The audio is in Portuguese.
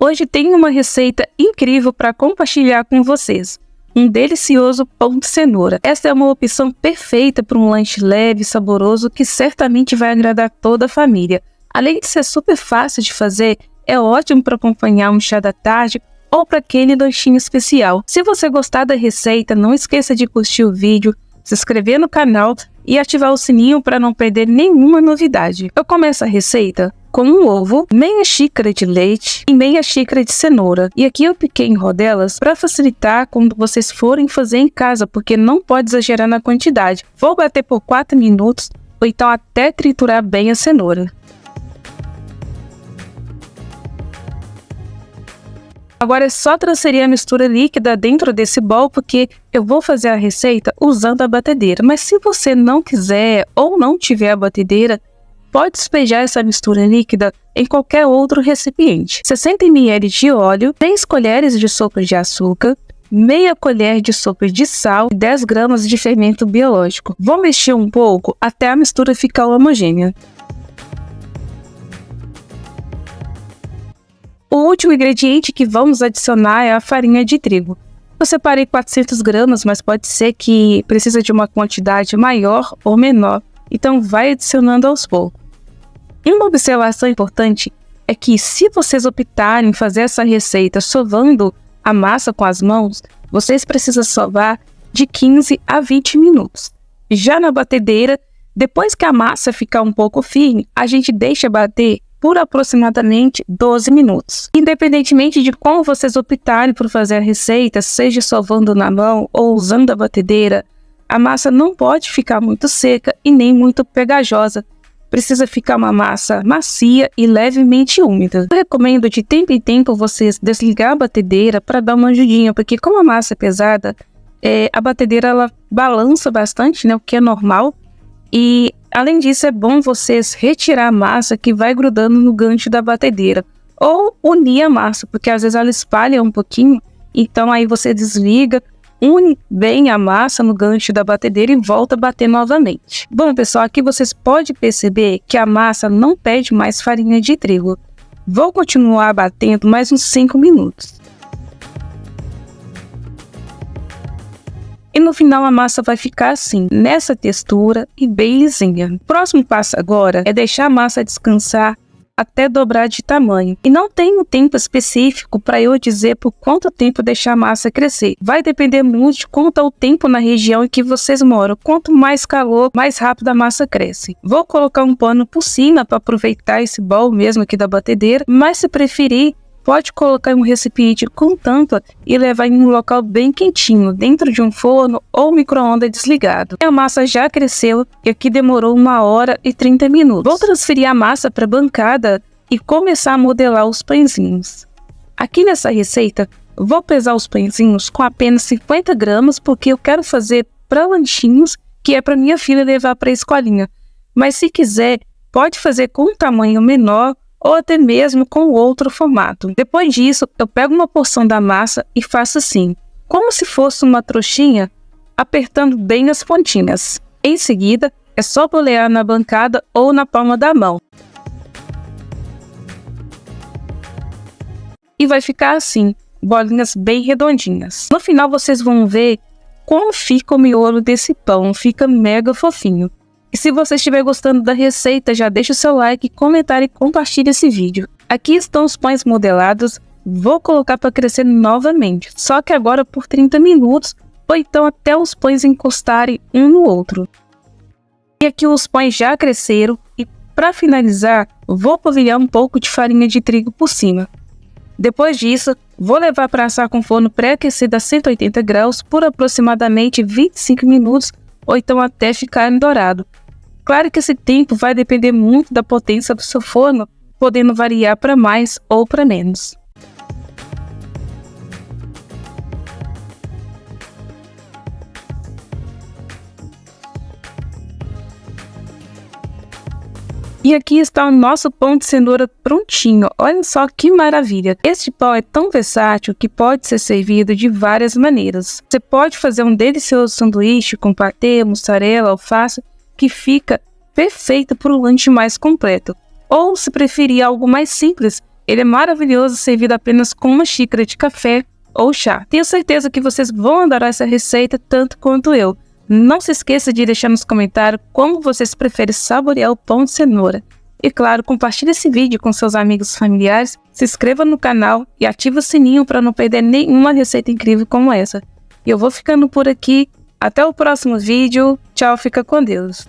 Hoje tenho uma receita incrível para compartilhar com vocês. Um delicioso pão de cenoura. Essa é uma opção perfeita para um lanche leve e saboroso que certamente vai agradar toda a família. Além de ser super fácil de fazer, é ótimo para acompanhar um chá da tarde ou para aquele lanchinho especial. Se você gostar da receita, não esqueça de curtir o vídeo, se inscrever no canal e ativar o sininho para não perder nenhuma novidade. Eu começo a receita com um ovo, meia xícara de leite e meia xícara de cenoura. E aqui eu piquei em rodelas para facilitar quando vocês forem fazer em casa, porque não pode exagerar na quantidade. Vou bater por 4 minutos ou então até triturar bem a cenoura. Agora é só transferir a mistura líquida dentro desse bowl, porque eu vou fazer a receita usando a batedeira. Mas se você não quiser ou não tiver a batedeira, pode despejar essa mistura líquida em qualquer outro recipiente. 60 ml de óleo, 3 colheres de sopa de açúcar, meia colher de sopa de sal e 10 gramas de fermento biológico. Vou mexer um pouco até a mistura ficar homogênea. O último ingrediente que vamos adicionar é a farinha de trigo. Eu separei 400 gramas, mas pode ser que precisa de uma quantidade maior ou menor, então vai adicionando aos poucos. Uma observação importante é que se vocês optarem em fazer essa receita sovando a massa com as mãos, vocês precisam sovar de 15 a 20 minutos. Já na batedeira, depois que a massa ficar um pouco firme, a gente deixa bater por aproximadamente 12 minutos. Independentemente de como vocês optarem por fazer a receita, seja sovando na mão ou usando a batedeira, a massa não pode ficar muito seca e nem muito pegajosa. Precisa ficar uma massa macia e levemente úmida. Eu recomendo de tempo em tempo vocês desligar a batedeira para dar uma ajudinha, porque como a massa é pesada, a batedeira ela balança bastante, né, o que é normal. E além disso é bom vocês retirar a massa que vai grudando no gancho da batedeira. Ou unir a massa, porque às vezes ela espalha um pouquinho, então aí você desliga, une bem a massa no gancho da batedeira e volta a bater novamente. Bom, pessoal, aqui vocês podem perceber que a massa não pede mais farinha de trigo. Vou continuar batendo mais uns 5 minutos. E no final a massa vai ficar assim, nessa textura e bem lisinha. O próximo passo agora é deixar a massa descansar até dobrar de tamanho. E não tem um tempo específico para eu dizer por quanto tempo deixar a massa crescer. Vai depender muito de quanto é o tempo na região em que vocês moram. Quanto mais calor, mais rápido a massa cresce. Vou colocar um pano por cima para aproveitar esse bowl mesmo aqui da batedeira, mas se preferir, pode colocar em um recipiente com tampa e levar em um local bem quentinho, dentro de um forno ou micro-ondas desligado. A massa já cresceu e aqui demorou 1 hora e 30 minutos. Vou transferir a massa para a bancada e começar a modelar os pãezinhos. Aqui nessa receita, vou pesar os pãezinhos com apenas 50 gramas, porque eu quero fazer para lanchinhos, que é para minha filha levar para a escolinha. Mas se quiser, pode fazer com um tamanho menor, ou até mesmo com outro formato. Depois disso, eu pego uma porção da massa e faço assim, como se fosse uma trouxinha, apertando bem as pontinhas. Em seguida, é só bolear na bancada ou na palma da mão. E vai ficar assim, bolinhas bem redondinhas. No final vocês vão ver como fica o miolo desse pão, fica mega fofinho. E se você estiver gostando da receita, já deixa o seu like, comentário e compartilhe esse vídeo. Aqui estão os pães modelados, vou colocar para crescer novamente, só que agora por 30 minutos, ou então até os pães encostarem um no outro. E aqui os pães já cresceram e para finalizar, vou polvilhar um pouco de farinha de trigo por cima. Depois disso, vou levar para assar com forno pré-aquecido a 180 graus por aproximadamente 25 minutos, ou então até ficar dourado. Claro que esse tempo vai depender muito da potência do seu forno, podendo variar para mais ou para menos. E aqui está o nosso pão de cenoura prontinho. Olha só que maravilha! Este pão é tão versátil que pode ser servido de várias maneiras. Você pode fazer um delicioso sanduíche com patê, mussarela, alface, que fica perfeito para o lanche mais completo. Ou, se preferir algo mais simples, Ele é maravilhoso servido apenas com uma xícara de café ou chá. Tenho certeza que vocês vão adorar essa receita tanto quanto eu. Não se esqueça de deixar nos comentários como vocês preferem saborear o pão de cenoura. E claro, compartilhe esse vídeo com seus amigos e familiares, se inscreva no canal e ative o sininho para não perder nenhuma receita incrível como essa. E eu vou ficando por aqui. Até o próximo vídeo. Tchau, fica com Deus.